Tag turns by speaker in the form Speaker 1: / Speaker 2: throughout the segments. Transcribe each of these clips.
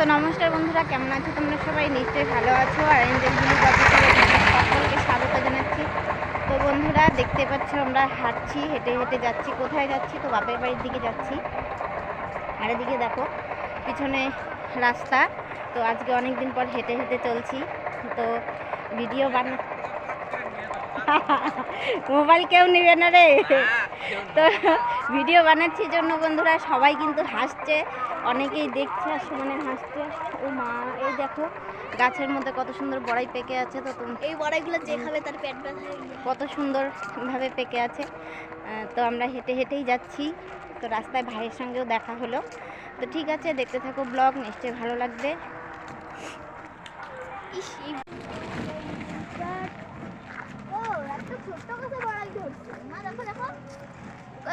Speaker 1: তো নমস্কার বন্ধুরা, কেমন আছো তোমরা? সবাই নিশ্চয়ই ভালো আছো। আর এঞ্জেল ভিলেজ অফিসিয়ালে সকলকে স্বাগত জানাচ্ছি। তো বন্ধুরা দেখতে পাচ্ছ আমরা হাঁটছি, হেঁটে হেঁটে যাচ্ছি। কোথায় যাচ্ছি? তো বাপের বাড়ির দিকে যাচ্ছি। আর এদিকে দেখো পিছনে রাস্তা। তো আজকে অনেক দিন পর হেঁটে হেঁটে চলছি। তো ভিডিও মোবাইল কেউ নেবে না রে। তো ভিডিও বানাচ্ছি জন্য বন্ধুরা সবাই কিন্তু হাসছে, অনেকেই দেখছে আর সুমনে হাসছে। ও মা, এই দেখো গাছের মধ্যে কত সুন্দর বড়াই পেকে আছে। তো তুমি
Speaker 2: এই বড়াইগুলো যে খাবে তার পেট ব্যথা
Speaker 1: কত সুন্দরভাবে পেকে আছে। তো আমরা হেঁটে হেঁটেই যাচ্ছি। তো রাস্তায় ভাইয়ের সঙ্গেও দেখা হলো। তো ঠিক আছে, দেখতে থাকো ব্লগ, নিশ্চয়ই ভালো লাগবে।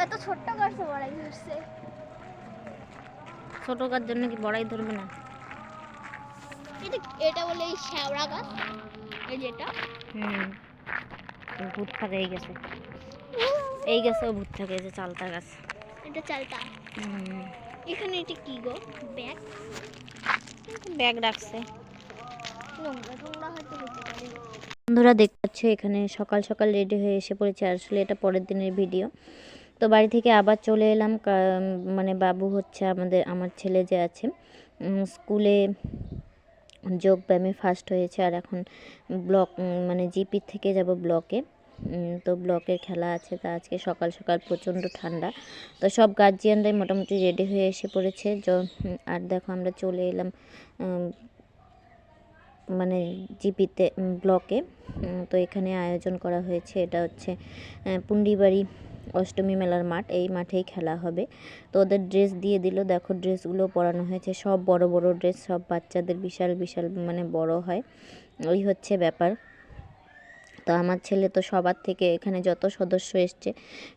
Speaker 2: এত ছোট্ট গাছে বড়াই ধরছে।
Speaker 1: ছোট গাছ জন্য কি বড়াই ধরবে না?
Speaker 2: এটা বলে এই শ্যাওড়া গাছ, এই যেটা
Speaker 1: ভূত থাকে এই গেছে, এই গাছেও ভূত থাকে। যে চালতা গাছ,
Speaker 2: এটা চালতা। এখানে এটা কি গো? ব্যাগ
Speaker 1: ব্যাগ রাখছে।
Speaker 2: নোংরা টোংরা হয়তো হতে পারে।
Speaker 1: বন্ধুরা দেখতে পাচ্ছ এখানে সকাল সকাল রেডি হয়ে এসে পড়েছে। আসলে এটা পরের দিনের ভিডিও। তো বাড়ি থেকে আবার চলে এলাম, মানে বাবু হচ্ছে আমার ছেলে যে আছে স্কুলে যোগ ব্যায়ামে ফার্স্ট হয়েছে। আর এখন ব্লক মানে জিপি থেকে যাব ব্লকে। তো ব্লকের খেলা আছে। তা আজকে সকাল সকাল প্রচণ্ড ঠান্ডা। তো সব গার্জিয়ানরাই মোটামুটি রেডি হয়ে এসে পড়েছে। আর দেখো আমরা চলে এলাম মানে জিপিতে ব্লকে। তো এখানে আয়োজন করা হয়েছে, এটা হচ্ছে পুন্ডিবাড়ি অষ্টমী মেলার মাঠ। এই মাঠেই খেলা হবে। তো ওদের ড্রেস দিয়ে দিল, দেখো ড্রেসগুলো পরানো হয়েছে, সব বড় বড় ড্রেস, সব বাচ্চাদের বিশাল বিশাল মানে বড় হয়, ওই হচ্ছে ব্যাপার। তো আমার ছেলে তো সবার থেকে, এখানে যত সদস্য এসছে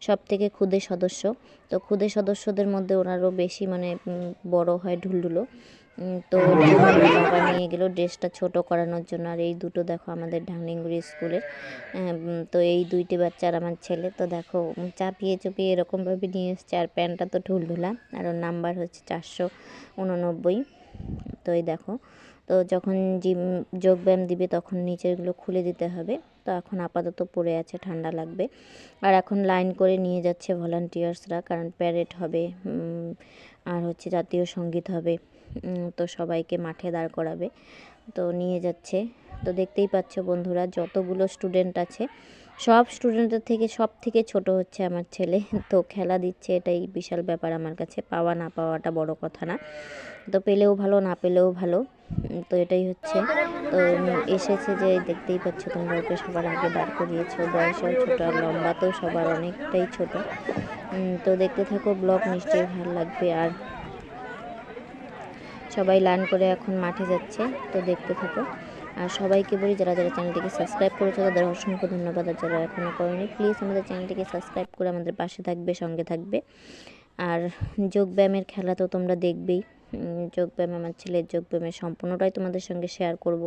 Speaker 1: সব থেকে ক্ষুদে সদস্য। তো ক্ষুদে সদস্যদের মধ্যে ওনারও বেশি মানে বড় হয় ঢুলঢুলো। তো বাবা নিয়ে গেল ড্রেসটা ছোট করানোর জন্য। আর এই দুটো দেখো আমাদের ঢাংলিঙ্গুড়ি স্কুলের। তো এই দুইটি বাচ্চা আর আমার ছেলে। তো দেখো চাপিয়ে চুপিয়ে এরকমভাবে নিয়ে এসছে। আর প্যান্টটা তো ঢুলঢুলা, আর ওর নাম্বার হচ্ছে 489। তো এই দেখো, তো যখন যোগব্যায়াম দিবে তখন নিচেরগুলো খুলে দিতে হবে। তো এখন আপাতত পড়ে আছে, ঠান্ডা লাগবে। আর এখন লাইন করে নিয়ে যাচ্ছে ভলান্টিয়ার্সরা, কারণ প্যারেড হবে আর হচ্ছে জাতীয় সঙ্গীত হবে। তো সবাইকে মাঠে দাঁড় করাবে, তো নিয়ে যাচ্ছে। তো দেখতেই পাচ্ছ বন্ধুরা যতগুলো স্টুডেন্ট আছে সব স্টুডেন্টের থেকে সব থেকে ছোট হচ্ছে আমার ছেলে। তো খেলা দিচ্ছে, এটাই বিশাল ব্যাপার আমার কাছে। পাওয়া না পাওয়াটা বড় কথা না, তো পেলেও ভালো, না পেলেও ভালো। তো এটাই হচ্ছে। তো এসেছে যে দেখতেই পাচ্ছ তোমরা, ওকে সবার আগে দাঁড় করিয়েছো। বয়সেও ছোটো আর লম্বাতেও সবার অনেকটাই ছোট। তো দেখতে থাকো ব্লগ, নিশ্চয়ই ভালো লাগবে। আর সবাই লার্ন করে এখন মাঠে যাচ্ছে, তো দেখতে থাকো। আর সবাইকে বলি, যারা যারা চ্যানেলটিকে সাবস্ক্রাইব করেছো তাদের অসংখ্য ধন্যবাদ। আর যারা এখনও করেনি প্লিজ আমাদের চ্যানেলটিকে সাবস্ক্রাইব করে আমাদের পাশে থাকবে, সঙ্গে থাকবে। আর যোগব্যায়ামের খেলা তো তোমরা দেখবেই। যোগব্যায়াম, আমার ছেলের যোগব্যায়ামের সম্পূর্ণটাই তোমাদের সঙ্গে শেয়ার করব।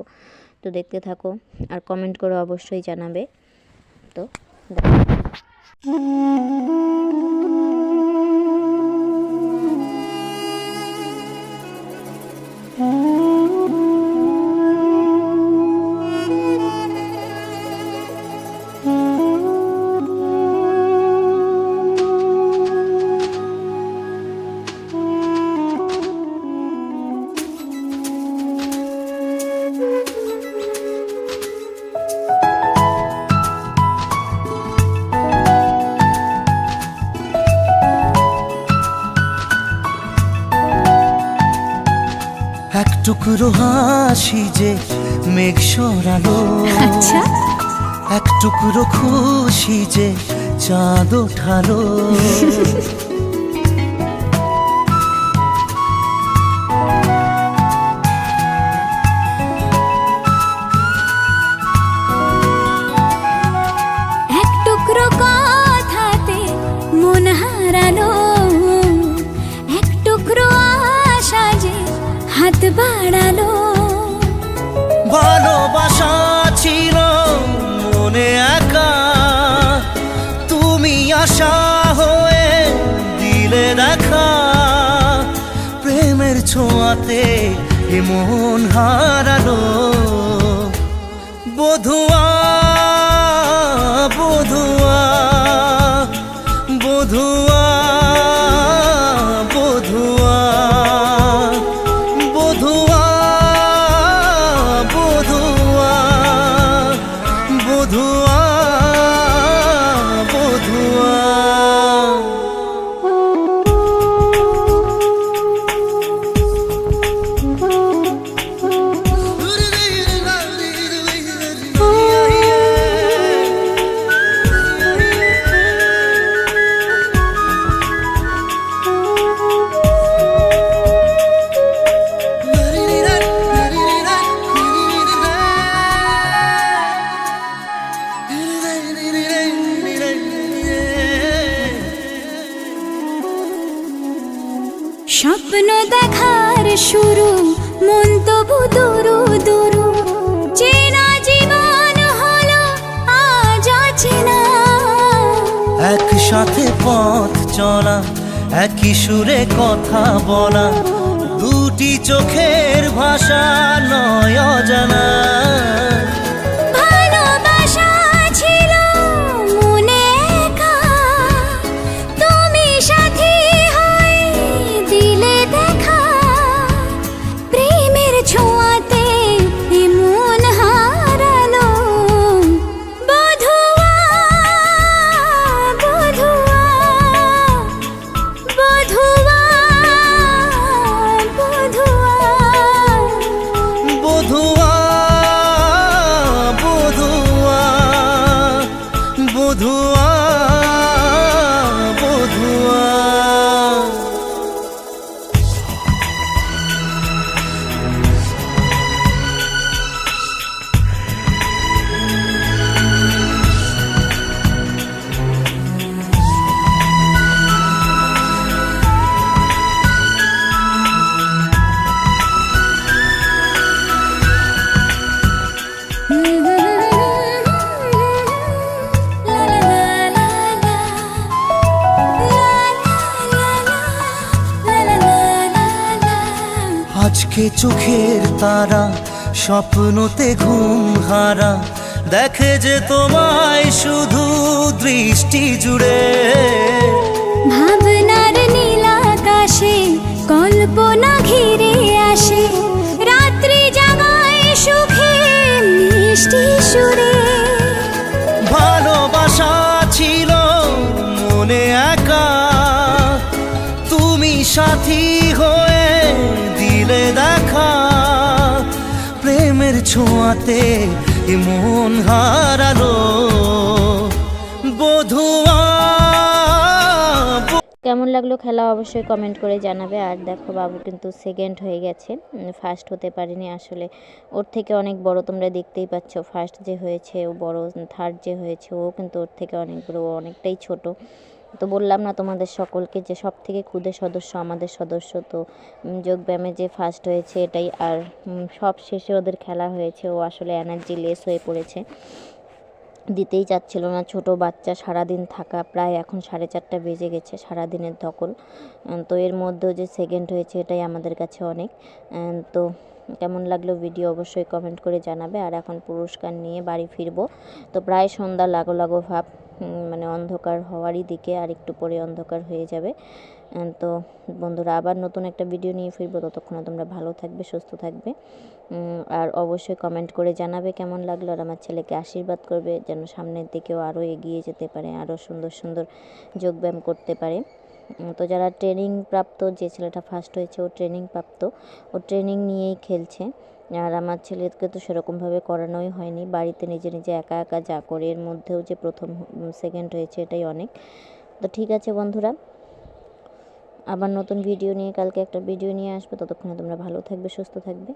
Speaker 1: তো দেখতে থাকো আর কমেন্ট করে অবশ্যই জানাবে। তো
Speaker 3: এক টুকরো হাসি যে মেঘ সরালো,
Speaker 2: আচ্ছা
Speaker 3: এক টুকরো খুশি যে চাঁদ ওঠালো।
Speaker 2: এক টুকরো কথাতে মন হারালো, এক টুকরো আশা যে হাত বাড়ালো।
Speaker 3: ভালোবাসা ছিল মনে একা, তুমি আশা হয়ে দিলে দেখা। প্রেমের ছোঁয়াতে এ মন হারালো। বধুয়া বধুয়া বধুয়া বধুয়া বধুয়া বধুয়া বধুয়া বধুয়া।
Speaker 4: স্বপ্ন দেখার শুরু, মন তবু দুরু দুরু, চেনা জীবন হলো আজ অচেনা।
Speaker 3: একসাথে পথ চলা, একই সুরে কথা বলা, দুটি চোখের ভাষা নয় অজানা।
Speaker 4: ভালোবাসা ছিল মনে একা, তুমি সাথী হয়ে দিলে দেখা। প্রেমের ছোঁয়াতে এমন হারালো। বধুয়া বধুয়া বধুয়া বধুয়া।
Speaker 3: বধুয়া বধুয়া বধুয়া বধুয়া। আজকে চোখের তারা স্বপ্নতে ঘুম হারা, দেখে যে তোমায় শুধু দৃষ্টি জুড়ে।
Speaker 4: ভাবনার নীল আকাশে কল্পনা ঘিরে আসে, রাত্রি জাগায় সুখে মিষ্টি সুরে।
Speaker 3: ভালোবাসা ছিল মনে একা, তুমি সাথী হয়ে দিলে দেখা। প্রেমের ছোঁয়াতে এ মন হারালো। বধুয়া।
Speaker 1: কেমন লাগলো খেলা অবশ্যই কমেন্ট করে জানাবে। আর দেখো বাবু কিন্তু সেকেন্ড হয়ে গেছে, ফার্স্ট হতে পারেনি। আসলে ওর থেকে অনেক বড়, তোমরা দেখতেই পাচ্ছ। ফার্স্ট যে হয়েছে ও বড়, থার্ড যে হয়েছে ও কিন্তু ওর থেকে অনেক বড়, ও অনেকটাই ছোট। তো বললাম না তোমাদের সকলকে যে সব থেকে ক্ষুদে সদস্য আমাদের সদস্য। তো যোগব্যায়ামে যে ফার্স্ট হয়েছে এটাই। আর সব শেষে ওদের খেলা হয়েছে, ও আসলে এনার্জি লেস হয়ে পড়েছে, দিতেই চাচ্ছিল না। ছোট বাচ্চা, সারাদিন থাকা, প্রায় এখন 4:30 বেজে গেছে, সারাদিনের ধকল। তো এর মধ্যেও যে সেকেন্ড হয়েছে এটাই আমাদের কাছে অনেক। তো কেমন লাগলো ভিডিও অবশ্যই কমেন্ট করে জানাবে। আর এখন পুরস্কার নিয়ে বাড়ি ফিরবো। তো প্রায় সন্ধ্যা লাগো লাগো ভাব, মানে অন্ধকার হওয়ারই দিকে, আর একটু পরে অন্ধকার হয়ে যাবে। তো বন্ধুরা আবার নতুন একটা ভিডিও নিয়ে ফিরবো। ততক্ষণে তোমরা ভালো থাকবে, সুস্থ থাকবে। আর অবশ্যই কমেন্ট করে জানাবে কেমন লাগলো। আর আমার ছেলেকে আশীর্বাদ করবে যেন সামনের দিকেও আরও এগিয়ে যেতে পারে, আরও সুন্দর সুন্দর যোগব্যায়াম করতে পারে। তো যারা ট্রেনিং প্রাপ্ত, যে ছেলেটা ফার্স্ট হয়েছে ও ট্রেনিং প্রাপ্ত, ও ট্রেনিং নিয়েই খেলছে। আর আমার ছেলেকে তো সেরকমভাবে করানোই হয়নি, বাড়িতে নিজে নিজে একা একা যা করে। এর মধ্যেও যে প্রথম সেকেন্ড হয়েছে এটাই অনেক। তো ঠিক আছে বন্ধুরা, আবার নতুন ভিডিও নিয়ে কালকে একটা ভিডিও নিয়ে আসবো। ততক্ষণে তোমরা ভালো থাকবে, সুস্থ থাকবে।